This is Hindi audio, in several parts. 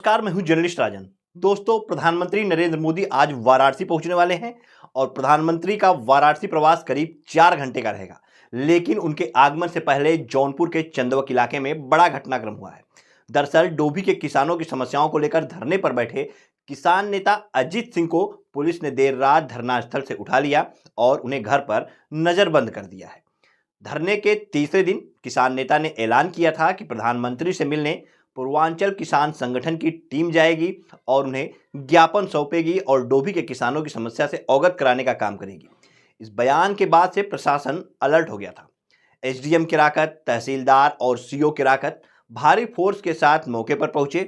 नमस्कार, मैं हूं जर्नलिस्ट राजन। दोस्तों, प्रधानमंत्री नरेंद्र मोदी आज वाराणसी पहुंचने वाले हैं और प्रधानमंत्री का वाराणसी प्रवास करीब 4 घंटे का रहेगा। लेकिन उनके आगमन से पहले जौनपुर के चंदवक इलाके में बड़ा घटनाक्रम हुआ है। दरअसल डोभी के किसानों की समस्याओं को लेकर धरने पर बैठे किसान नेता अजीत सिंह को पुलिस ने देर रात धरना स्थल से उठा लिया और उन्हें घर पर नजरबंद कर दिया है। धरने के तीसरे दिन किसान नेता ने ऐलान किया था कि प्रधानमंत्री से मिलने पूर्वांचल किसान संगठन की टीम जाएगी और उन्हें ज्ञापन सौंपेगी और डोभी के किसानों की समस्या से अवगत कराने का काम करेगी। इस बयान के बाद से प्रशासन अलर्ट हो गया था। एसडीएम किराकत, तहसीलदार और सीओ किराकत भारी फोर्स के साथ मौके पर पहुंचे।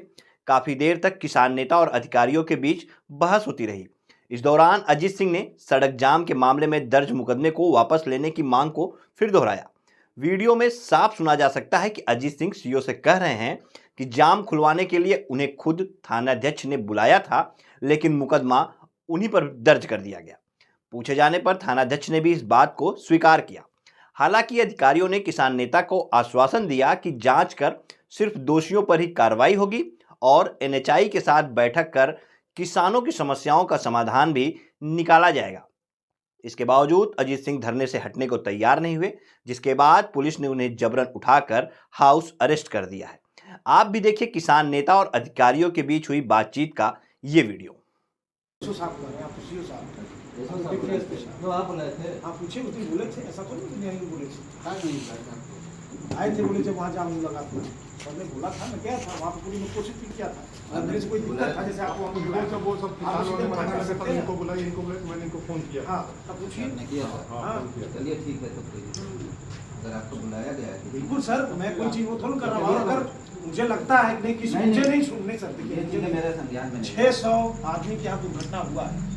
काफी देर तक किसान नेता और अधिकारियों के बीच बहस होती रही। इस दौरान अजीत सिंह ने सड़क जाम के मामले में दर्ज मुकदमे को वापस लेने की मांग को फिर दोहराया। वीडियो में साफ सुना जा सकता है कि अजीत सिंह सीओ से कह रहे हैं कि जाम खुलवाने के लिए उन्हें खुद थानाध्यक्ष ने बुलाया था, लेकिन मुकदमा उन्हीं पर दर्ज कर दिया गया। पूछे जाने पर थानाध्यक्ष ने भी इस बात को स्वीकार किया। हालांकि अधिकारियों ने किसान नेता को आश्वासन दिया कि जांच कर सिर्फ दोषियों पर ही कार्रवाई होगी और एनएचआई के साथ बैठक कर किसानों की समस्याओं का समाधान भी निकाला जाएगा। इसके बावजूद अजीत सिंह धरने से हटने को तैयार नहीं हुए, जिसके बाद पुलिस ने उन्हें जबरन उठाकर हाउस अरेस्ट कर दिया है। आप भी देखिए किसान नेता और अधिकारियों के बीच हुई बातचीत का ये वीडियो। आप बोले थे, आप पूछे उस दिन बोले थे, ऐसा तो नहीं बोले थे। आए थे, बोले जब वहाँ जाम लगा था, सबने बोला था, मैं गया था वहाँ पर, पूरी कोशिश भी किया था। मेरे से कोई दिक्कत था, जैसे आपको हम बुलाए, वो सब किसानों ने मना कर सकते हैं। इनको बुला, मैंने इनको फोन किया। हाँ, तब पूछिए। हाँ, चलिए ठीक है, तो अगर आपको बुलाया गया है बिल्कुल सर, मैं कोई चीज वो थोड़ा कर रहा हूँ। अगर मुझे लगता है कि नहीं, किसी मुझे नहीं सुनने सर, देखिए मेरे संज्ञान में 600 आदमी की यहाँ दुर्घटना हुआ है।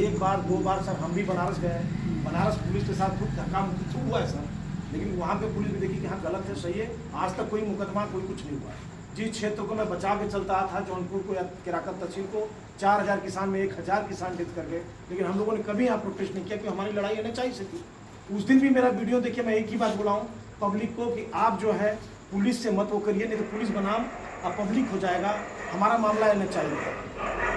एक बार दो बार सर हम भी बनारस गए, बनारस पुलिस के साथ खुद धक्का मुक्की हुआ है सर, लेकिन वहाँ पे पुलिस भी देखी कि हाँ गलत है, सही है। आज तक कोई मुकदमा, कोई कुछ नहीं हुआ है। जिस क्षेत्र को मैं बचा के चलता था, जौनपुर को या किराकत तहसील को, 4000 किसान में 1000 किसान डेथ कर गए, लेकिन हम लोगों ने कभी यहाँ प्रोटेस्ट नहीं किया कि हमारी लड़ाई एनएचआई से थी। उस दिन भी मेरा वीडियो देखिए, मैं एक ही बात बोला हूँ पब्लिक को कि आप जो है पुलिस से मत वो करिए, नहीं तो पुलिस बनाम अब पब्लिक हो जाएगा। हमारा मामला एनएचआई है।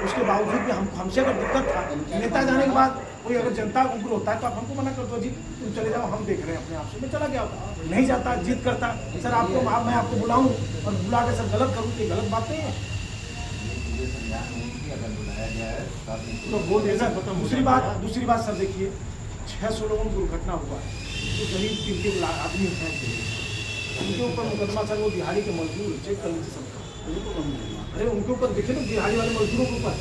उसके बावजूद भी हमसे अगर दिक्कत था, नेता जाने के बाद कोई अगर जनता उग्र होता है तो आप हमको मना कर दो, जी तुम चले जाओ, हम देख रहे हैं अपने आप से। मैं चला गया, नहीं जाता, जिद करता सर आपको, मैं आपको बुलाऊं और बुला के सर गलत करूँ, तो गलत बात नहीं है। तो वो देना। दूसरी बात सर देखिए, 600 लोगों को दुर्घटना हुआ है, तो करीब 3 आदमी हैं, उनके ऊपर मुकदमा सर, वो दिहाड़ी के मजदूर, चेक कर लीजिए सबका। अरे उनके ऊपर देखिए ना, दिहाड़ी वाले मजदूरों के ऊपर,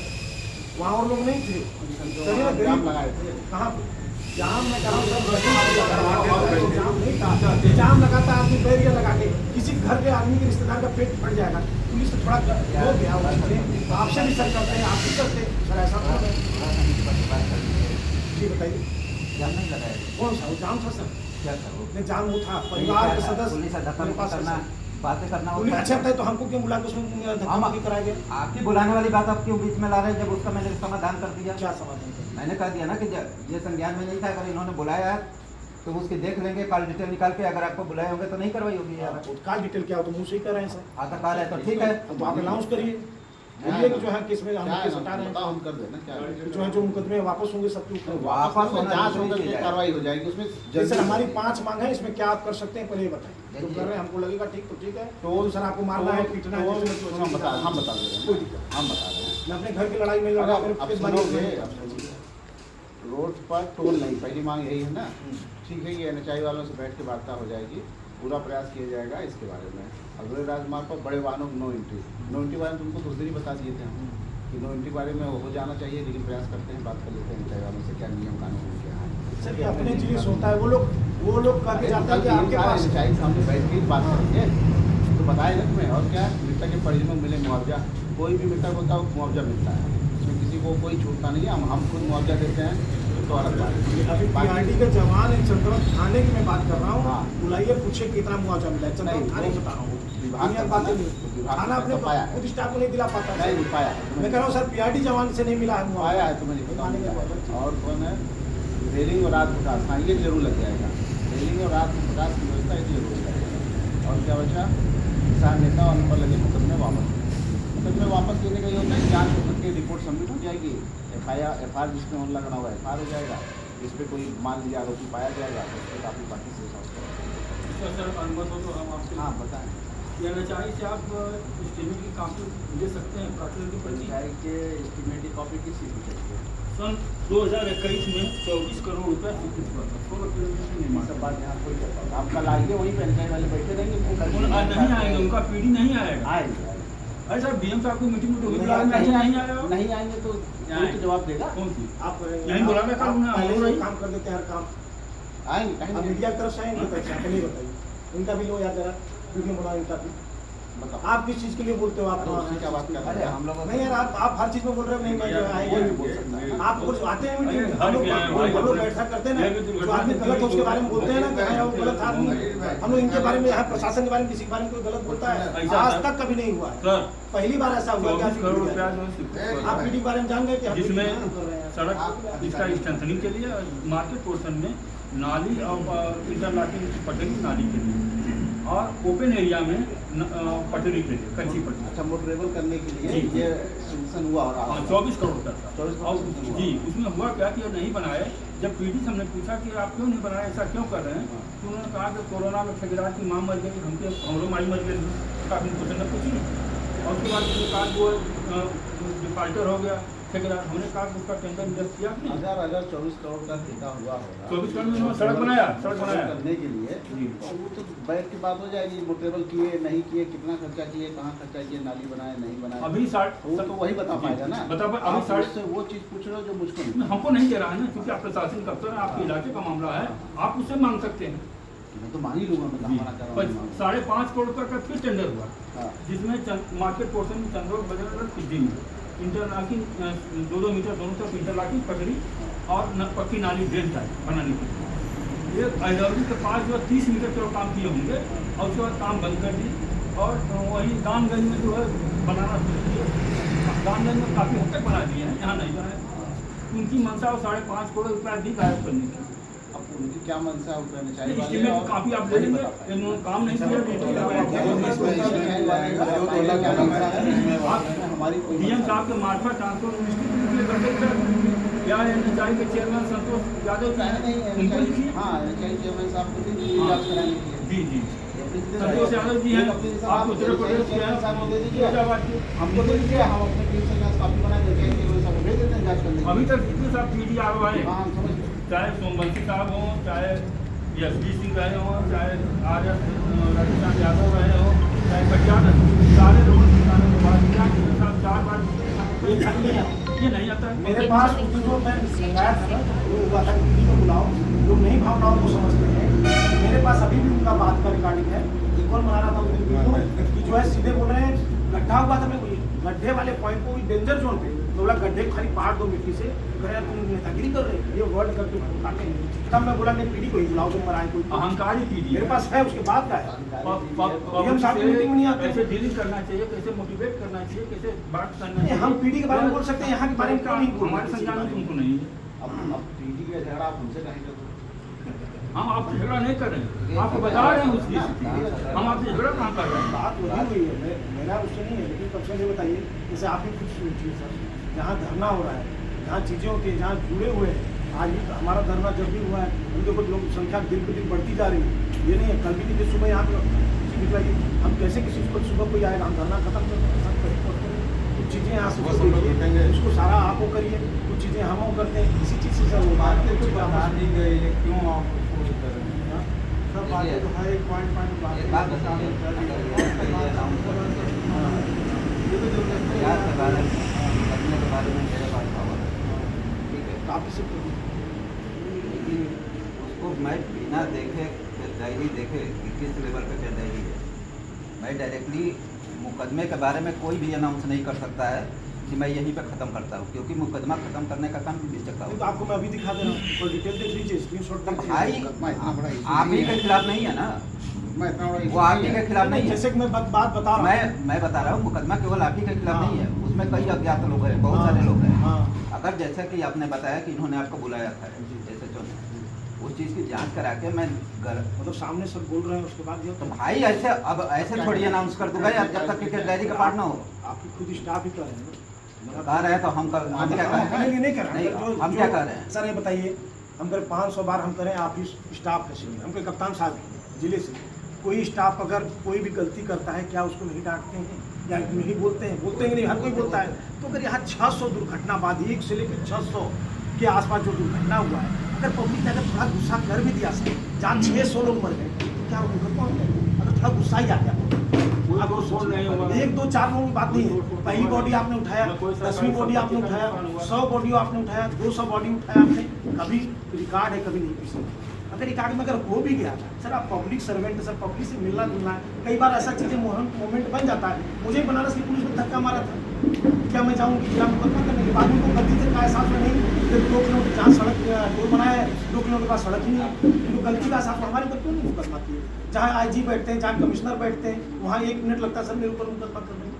वहाँ और लोग नहीं थे। जाम लगाए थे, कहाँ पे जाम मैं कहा जाम नहीं था, जाम लगाता आदमी बैरियर लगा के, किसी घर के आदमी के रिश्तेदार का पेट फट जाएगा, पुलिस तो थोड़ा हो गया। आपसे भी सर करते हैं, आप भी करते सर, ऐसा जी बताइए। जाम नहीं लगाया, कौन सा जाम था सर? क्या था? जाम वो था, परिवार के सदस्य बातें करना अच्छा है, तो हमको क्यों बुला के उसमें धक्का कराया गया? आपकी बुलाने वाली बात आप क्यों बीच में ला रहे हैं, जब उसका मैंने समाधान कर दिया। क्या समाधान? मैंने कह दिया ना कि ये संज्ञान में नहीं था, अगर इन्होंने बुलाया है तो उसकी देख लेंगे, कॉल डिटेल निकाल के, अगर आपको बुलाए होंगे तो नहीं कार्रवाई होगी। कॉल डिटेल क्या हो, तो मुँह से ही कर रहे हैं सर। आता कॉल है तो ठीक है, तो आप अनाउंस करिए, बोलिए कि जो है किस में हम केस हटा रहे हैं, हम कर देना क्या जो है जो मुकदमे वापस होंगे सबके ऊपर वापस कार्रवाई हो जाएगी उसमें। जैसे हमारी 5 मांग है, इसमें क्या आप कर सकते हैं पहले ये बताइए। जो कर रहे हैं हमको लगेगा ठीक, तो ठीक है। तो सर आपको मारना है, पीटना है, हम बता दे रहे हैं, कोई दिक्कत, हम बता रहे हैं। मैं अपने घर की लड़ाई में लड़ा कर रोड पर टोल नहीं, पहली मांग यही है ना। ठीक है, ये एनएचआई वालों से बैठ के वार्ता हो जाएगी, पूरा प्रयास किया जाएगा इसके बारे में। अगले राजमार्ग पर बड़े वाहनों नो एंट्री बारे में तुमको कुछ दिन ही बता दिए थे हम कि नो एंट्री बारे में हो जाना चाहिए, लेकिन प्रयास करते हैं, बात कर लेते हैं एनएचआई वालों से क्या नियम कानून क्या है। सर ये अपने जिले से होता है, वो लोग करके जाते हैं कि आपके पास एनएचआई सामने बैठ के बात करेंगे तो बताएगा तुम्हें। और क्या, मृतक के परिजनों को मिले मुआवजा, कोई भी मृतक होता है वो मुआवजा मिलता है, इसमें किसी को कोई छूटता नहीं है। हम खुद मुआवजा देते हैं, तो अलग बात है। अभी पीआरडी के जवान एक चंद्रम थाने की मैं बात कर रहा हूँ, बुलाइए, पूछे कितना मुआवजा मिला है, चंद्रम थाने बता रहा हूँ। थाना अपने खुद स्टाफ को नहीं दिला पाता, नहीं पाया। मैं कह रहा हूँ सर पीआरडी जवान से नहीं मिला है पाया है, तो मैंने और कौन है, रेलिंग और रात प्रकाश, हाँ ये जरूर लग जाएगा। रेलिंग और रात प्रकाश की व्यवस्था ये जरूर लग जाएगा। और क्या बचा, किसान नेता और उन पर लगे मुकदमे वापस, मुकदमे वापस लेने का ये होता है, जांच हो सकती है, रिपोर्ट सबमिट हो जाएगी, एफआईआर जिसमें ऑन लगना हुआ एफआईआर हो जाएगा, इस पर कोई मान लीजिए आरोपी पाया जाएगा तो उस पर काफ़ी बाकी से इसका सर अनुमत हो तो हम आपसे हाँ बताएं। ये एनएचआई से आप स्टेटमेंट की कॉपी दे सकते हैं, प्राकृतिक की पर्ची पंचायत के एस्टीमेट की कॉपी किस चीज़ की चाहिए? सन 2021 में 24 करोड़ रुपया स्वीकृत हुआ था 16 किलोमीटर ये निर्माण। सब बात यहाँ कोई करता है। आप कल आइए, वहीं पंचायत वाले बैठे रहेंगे, आज नहीं आएंगे, उनका पीडी नहीं आएगा। आएंगे अरे सर डीएम साहब की मीटिंग में तो बुला रहे हैं, नहीं आया हो। नहीं आएंगे तो कोई तो जवाब देगा। कौन सी आप यहीं बुलाना आप काम ना पहले हो से रही। काम कर देते हैं हर काम। आएंगे अब कहीं मीडिया की तरफ से आएंगे तो आप नहीं बताइए, इनका भी लो याद जरा, वीडियो बनाओ इनका भी। बताओ आप किस चीज़ के लिए बोलते हो? आप तो उसी क्या बात कर रहे अरे हैं हम लोग नहीं यार, आप हर चीज़ में बोल रहे हो, नहीं मैं जो आएंगे कोई भी नहीं बोल बोल सकता है। सकता। आप कुछ आते हैं मीटिंग में, हर हम क्या है भाई? लोग बैठा करते हैं ना, जो आदमी गलत हो उसके बारे में बोलते हैं ना कि हाँ वो गलत आदमी है। हम लोग इनके बारे में, यहाँ प्रशासन के बारे में, किसी के बारे में कोई गलत बोलता है ऐसा आज सर- तक कभी नहीं हुआ है। सर पहली बार ऐसा हुआ कि 24 करोड़ आप रुपया जो है स्वीकृत हुआ आप था। मीटिंग के बारे में जान गए कि हम जिसमें मीटिंग कर रहे हैं। सड़क इसका स्ट्रेंथनिंग के लिए मार्केट पोर्शन में नाली और इंटरलॉकिंग पटरी नाली के लिए और ओपन एरिया में पटरी के लिए कच्ची पटरी। अच्छा, मोटरेबल करने के लिए जी। ये सेंक्शन हुआ और हाँ, आप 24 करोड़ का था। 24 करोड़ और सेंक्शन हुआ। जी उसमें हुआ क्या कि ये नहीं बनाए। जब पीडी से हमने पूछा कि आप क्यों नहीं बनाए, ऐसा क्यों कर रहे हैं, तो उन्होंने कहा कि कोरोना में ठेकेदार की माँ मर गई, हम लोग माई मर गए, काफ़ी क्वेश्चन ने पूछी। और उसके बाद उसने कहा कि वो डिफाल्टर हो गया ठेकेदार। हमने कहा कि उसका टेंडर निरस्त किया कि नहीं। अगर 24 करोड़ का ठेका हुआ होगा 24 करोड़ में उन्होंने सड़क बनाया करने के लिए, जी। तो वो तो बैठ की बात हो जाएगी, मोटरेबल किए नहीं किए, कितना खर्चा किए, कहाँ खर्चा किए, नाली बनाए नहीं बनाए, अभी वो तो वही बता जी, पाएगा ना। बता पाए- अभी आप साढ़े- उससे वो चीज़ पूछ रहे हो जो मुझको नहीं। हमको नहीं दे रहा है ना, क्योंकि आप प्रशासन का अफसर है, आपके इलाके का मामला है, आप उससे मांग सकते हैं। मैं तो मांग ही लूंगा, मैं कहाँ मना कर रहा हूँ। 5.5 करोड़ रुपये का फिर टेंडर हुआ, हाँ, जिसमें मार्केट पोर्शन में चंद्रोग बजर और सिद्धि में इंटरलॉकिंग 2-2 मीटर दोनों तरफ इंटरलॉकिंग पटरी और पक्की नाली ड्रेन टाइप बनाने के लिए। ये अजौली के पास जो है 30 मीटर के काम किए होंगे और उसके बाद काम बंद कर दिए। और वही दानगंज में जो है बनाना शुरू किया। दानगंज में काफ़ी हद तक बना दिए हैं, यहाँ नहीं बनाए। उनकी मंशा 5.5 करोड़ रुपया दी गायब करने की। अब उनकी क्या मनसा है, उनको चाहिए वाले एस्टीमेट और काफ़ी आप ले लेंगे, इन्होंने काम नहीं किया। हमारी कोई डीएम साहब के मार्फत ट्रांसपोर्ट मिनिस्ट्री या एनएचआई के चेयरमैन संतोष यादव नहीं उनको लिखिए। हाँ चेयरमैन साहब को भी जांच कराने के लिए जी जी संतोष यादव जी हैं, आप उत्तर प्रदेश के हैं, साहब को दे दीजिए, फैजाबाद के। हमको दे दीजिए, हम अपने टीम से जांच कॉपी बना देंगे, सब भेज देते हैं जांच करने के अभी लिए। तक जितने साहब पीडी आर आए, हाँ हम समझ गए। चाहे सोमवंशी साहब हों, चाहे एसपी सिंह रहे हों, चाहे आर.एस. राजस्थान यादव रहे हों, चाहे कटियार, सारे लोगों ने बताने के बाद क्या कि साहब 4 बार ये नहीं आता है। मेरे पास जो मैं लगाया था ना, वो हुआ था कि को बुलाओ, लोग नहीं भावनाओं को समझते हैं। मेरे पास अभी भी उनका बात का रिकॉर्डिंग है। एक और मना रहा था उस दिन वीडियो कि जो है सीधे बोल रहे हैं गड्ढा हुआ था, मैं गड्ढे वाले पॉइंट को डेंजर जोन पे बोला, गड्ढे खाली पहाड़ 2 मिट्टी से कह यार तुम नेतागिरी कर रहे हो, ये वर्ड करके उठाते हैं। तब मैं बोला नहीं पीढ़ी को ही बुलाओ, तुम मराए कोई अहंकारी पीढ़ी मेरे पास है, उसके बाद का है। पब्लिक साहब की मीटिंग में नहीं आते। कैसे डीलिंग करना चाहिए, कैसे मोटिवेट करना चाहिए, कैसे बात करना नहीं, चाहिए। हम पीढ़ी के बारे में बोल सकते हैं, यहाँ के बारे में क्यों नहीं बोल हमारे सकते? संज्ञान में तुमको नहीं है। अब पीढ़ी का झगड़ा आप हमसे कहीं कर दो। हम आपसे झगड़ा नहीं कर रहे हैं, आपको बता रहे हैं उसकी स्थिति। हम आपसे झगड़ा कहाँ कर रहे हैं? बात वही हुई है, मेरा उससे नहीं है, लेकिन कब से ये बताइए, जैसे आप भी कुछ सोचिए सर, जहाँ धरना हो रहा है, जहाँ चीज़ें होती हैं, जहाँ जुड़े हुए हैं, आज भी हमारा धरना जब भी हुआ है, उनके कुछ लोग संख्या दिन पे दिन बढ़ती जा रही है। ये नहीं है, कल भी नहीं सुबह यहाँ पर हम कैसे किसी को सुबह कोई आएगा, हम धरना खत्म करते कुछ चीज़ें यहाँ से देखिए, उसको सारा आप वो करिए, कुछ चीज़ें हम वो करते हैं, इसी चीज़ से सर वो बात है। दी गई है, क्यों आप फोर्स कर रहे हैं? सब बातें तो हर एक पॉइंट एक बात बताइए, अगर ये पहले अनाउंस कर रहे हैं, याद के बारे में करने के बारे में मेरे पास पावर है, ठीक है, काफ़ी से लेकिन उसको मैं बिना देखे डायरी देखे कि किस लेवल पे क्या डायरी है, मैं डायरेक्टली मुकदमे के बारे में कोई भी अनाउंस नहीं कर सकता है कि मैं यहीं पे ख़त्म करता हूँ, क्योंकि मुकदमा ख़त्म करने का काम भी चक्का तो आपको मैं अभी दिखा दे रहा हूँ, और डिटेल देख लीजिए, स्क्रीनशॉट देख लीजिए। भाई मुकदमा इतना बड़ा issue आप ही नहीं के है। खिलाफ नहीं है ना, मैं इतना बड़ा वो आप ही के खिलाफ नहीं है। जैसे कि मैं बात बता रहा हूँ, मैं बता रहा हूँ, मुकदमा केवल आप ही के खिलाफ हाँ। नहीं है, उसमें कई अज्ञात लोग हैं, बहुत सारे लोग हैं। हाँ, अगर जैसा कि आपने बताया कि इन्होंने आपको बुलाया था जैसे चो उस चीज़ की जांच करा के मैं मतलब सामने सब बोल रहे हैं, उसके बाद ये तो भाई ऐसे अब ऐसे थोड़ी अनाउंस कर दूंगा यार, जब तक क्रिकेट डायरी का पार्ट ना हो। आपकी खुद स्टाफ ही कर रहे हैं ना। कह रहे हैं तो हम क्या करें? नहीं कर रहे हैं। हम क्या कर रहे हैं? सर ये बताइए, हम करें 500 बार हम करें, आप ही स्टाफ है सीनियर, हम करें कप्तान साहब हैं जिले से, कोई स्टाफ अगर कोई भी गलती करता है क्या उसको नहीं डांटते हैं या नहीं बोलते हैं? बोलते हैं कि नहीं, हर कोई बोलता है। तो अगर यहाँ 600 दुर्घटना बाद 1 से लेकर 600 के आसपास जो दुर्घटना हुआ है, अगर पब्लिक ने अगर थोड़ा गुस्सा कर भी दिया सर, जहाँ 600 लोग मर गए तो क्या दुर्घटना हो गई? अगर थोड़ा गुस्सा ही आ गया कोई तोड़ नहीं होगा। 1 2 4 लोगों की बात नहीं है। पहली बॉडी आपने उठाया, 10वीं बॉडी आपने उठाया, 100 बॉडी आपने उठाया, 200 बॉडी उठाया आपने, कभी रिकॉर्ड है कभी नहीं किसी का। अगर रिकॉर्ड में अगर हो भी गया सर, आप पब्लिक सर्वेंट सर, पब्लिक से मिलना जुलना है, कई बार ऐसा चीज़ें मोमेंट बन जाता है। मुझे बनारस की पुलिस ने धक्का मारा था, क्या मैं चाहूँगी जिला मुकदमा करने के बाद उनको गलती से का एहसास में नहीं, जब 2 किलोमीटर जहाँ सड़क रोड बनाया है 2 किलोमीटर के बाद सड़क ही नहीं है, उनको गलती का एहसास हमारे ऊपर क्यों नहीं मुकदमा किए? जहाँ IG बैठते हैं, जहाँ कमिश्नर बैठते हैं, वहाँ 1 मिनट लगता है सर मेरे ऊपर मुकदमा करने में।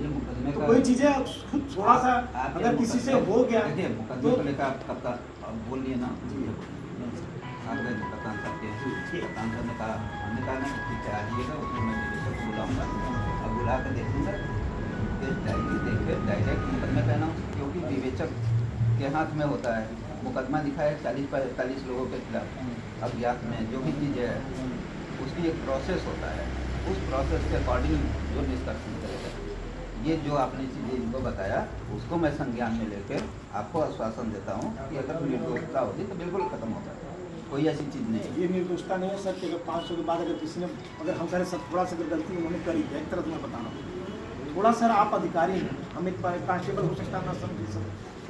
ये मुकदमे तो का कोई चीज़ें खुद थोड़ा सा आप अगर किसी से हो गया देखिए, तो मुकदमे को लेकर आप कब का अब बोलिए ना। आप गए कप्तान साहब के, कप्तान साहब ने कहा, हमने कहा ना ठीक है आइएगा, उसमें मैं निदेशक को बुलाऊंगा, अब बुला कर देखूंगा केस डायरी देख के डायरेक्ट मुकदमे का अनाउंस, क्योंकि विवेचक के हाथ में होता है। मुकदमा लिखा है 40-45 लोगों के खिलाफ, अज्ञात में जो भी चीज़ है उसकी एक प्रोसेस होता है, उस प्रोसेस के अकॉर्डिंग जो निष्कर्ष निकलेगा। ये जो आपने चीज़ें इनको बताया उसको मैं संज्ञान में लेकर आपको आश्वासन देता हूँ कि अगर निर्दोषता होती तो बिल्कुल खत्म होता है, कोई ऐसी चीज़ नहीं है। ये निर्दोषता नहीं है सर कि अगर 500 के बाद अगर किसी ने, अगर हम करें सर थोड़ा सा अगर गलती उन्होंने करी है, एक तरह से मैं बता रहा हूँ, थोड़ा सर आप अधिकारी हैं, हम एक कांस्टेबल हो सकता है ना समझिए सर,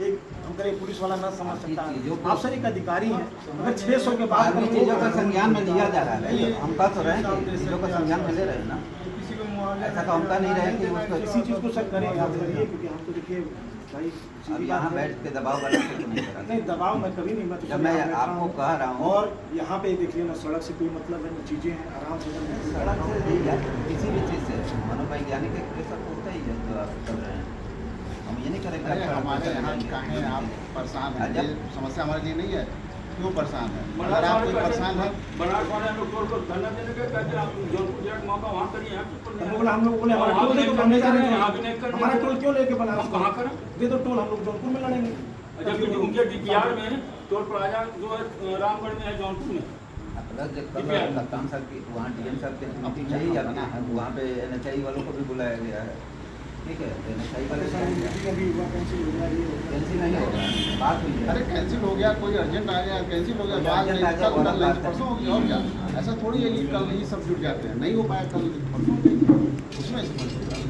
एक हम करें पुलिस वाला ना समझ सकता है, आप सर एक अधिकारी हैं, अगर 600 के बाद अभी चीज़ों का संज्ञान में लिया जा रहा है, हम कह तो रहे हैं कि चीज़ों का संज्ञान में ले रहे हैं ना, किसी को मुआवजा ऐसा तो हम कह नहीं रहे कि उसको किसी चीज़ को सर करें आप करिए, क्योंकि हम तो देखिए भाई अब सीधी यहाँ बात है। बैठ के दबाव बना के नहीं करा। नहीं दबाव मैं कभी नहीं, मैं तो जब सर मैं यहाँ बैठा आपको हूँ। कह रहा हूँ और यहाँ पे देखिए ना सड़क से कोई मतलब है ना, चीज़ें हैं आराम से सड़क से नहीं यार, किसी भी चीज़ से मनोवैज्ञानिक एक प्रेशर होता ही है जो आप कर रहे हैं, हम ये नहीं करेंगे अरे आप हमारे यहाँ कहें आप परेशान हैं, ये समस्या हमारे लिए नहीं है, क्यों परेशान है? अगर आप कोई परेशान है बनारस वाले हम लोग तोड़ को धरना देने के कहते हैं, आप जौनपुर जिला का मौका वहाँ करिए, यहाँ क्यों कर रहे हैं? हम लोग बोले हमारा वहाँ टोल भी लेके नहीं बनने जा रहे करने, हैं, यहाँ भी नहीं करने। हमारा टोल क्यों लेके बना हम कहाँ करें? दे दो टोल, हम लोग जौनपुर में लड़ेंगे। जबकि उनके DPR में टोल प्लाजा जो है रामगढ़ में है, जौनपुर में। प्लस जब कप्तान साहब की वहाँ DM साहब की मीटिंग नहीं जाती है, वहाँ पे NHI वालों को भी बुलाया गया है, ठीक है, NHI वाले अभी हुआ कैंसिल हो गया, ये हो गया। कैंसिल नहीं होगा, बात हुई है। अरे कैंसिल हो गया, कोई अर्जेंट आ गया कैंसिल हो गया, कोई बाद में urgent आ गया, कल और कर बात लेंगे, है। परसों होगी, और क्या? ऐसा थोड़ी है कि कल ही सब जुट जाते हैं, नहीं हो पाया कल परसों होगी, उसमें समझ